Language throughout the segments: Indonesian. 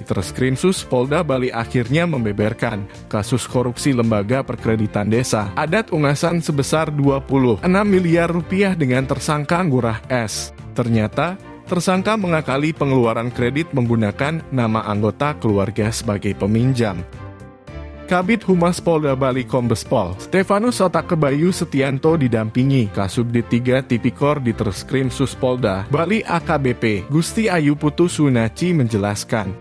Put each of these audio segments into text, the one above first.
Treskrimsus Polda Bali akhirnya membeberkan kasus korupsi lembaga perkreditan desa adat Ungasan sebesar 26 miliar rupiah dengan tersangka Ngurah S. Ternyata, tersangka mengakali pengeluaran kredit menggunakan nama anggota keluarga sebagai peminjam. Kabid Humas Polda Bali Kombes Pol Stefanus Otakebayu Setianto didampingi Kasubdit 3 Tipikor di Treskrimsus Polda Bali AKBP Gusti Ayu Putu Sunaci menjelaskan,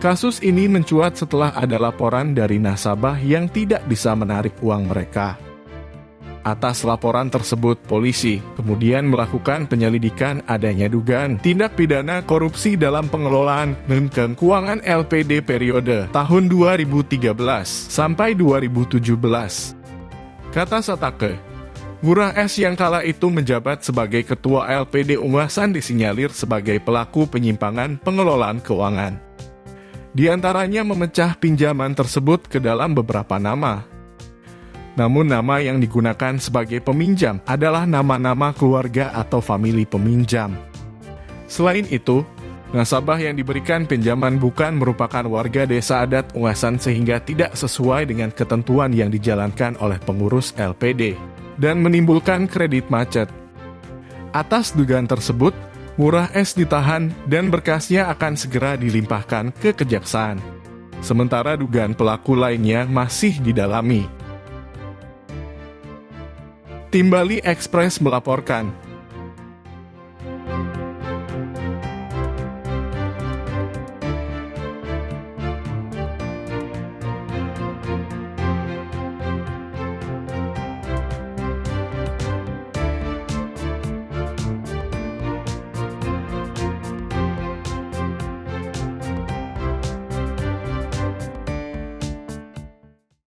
kasus ini mencuat setelah ada laporan dari nasabah yang tidak bisa menarik uang mereka. Atas laporan tersebut, polisi kemudian melakukan penyelidikan adanya dugaan tindak pidana korupsi dalam pengelolaan dan keuangan LPD periode tahun 2013 sampai 2017. Kata Satake, Ngurah S yang kala itu menjabat sebagai ketua LPD Ungasan disinyalir sebagai pelaku penyimpangan pengelolaan keuangan. Di antaranya memecah pinjaman tersebut ke dalam beberapa nama. Namun nama yang digunakan sebagai peminjam adalah nama-nama keluarga atau famili peminjam. Selain itu, nasabah yang diberikan pinjaman bukan merupakan warga desa adat Ungasan sehingga tidak sesuai dengan ketentuan yang dijalankan oleh pengurus LPD dan menimbulkan kredit macet. Atas dugaan tersebut, Ngurah S ditahan dan berkasnya akan segera dilimpahkan ke kejaksaan. Sementara dugaan pelaku lainnya masih didalami. Tim Bali Express melaporkan,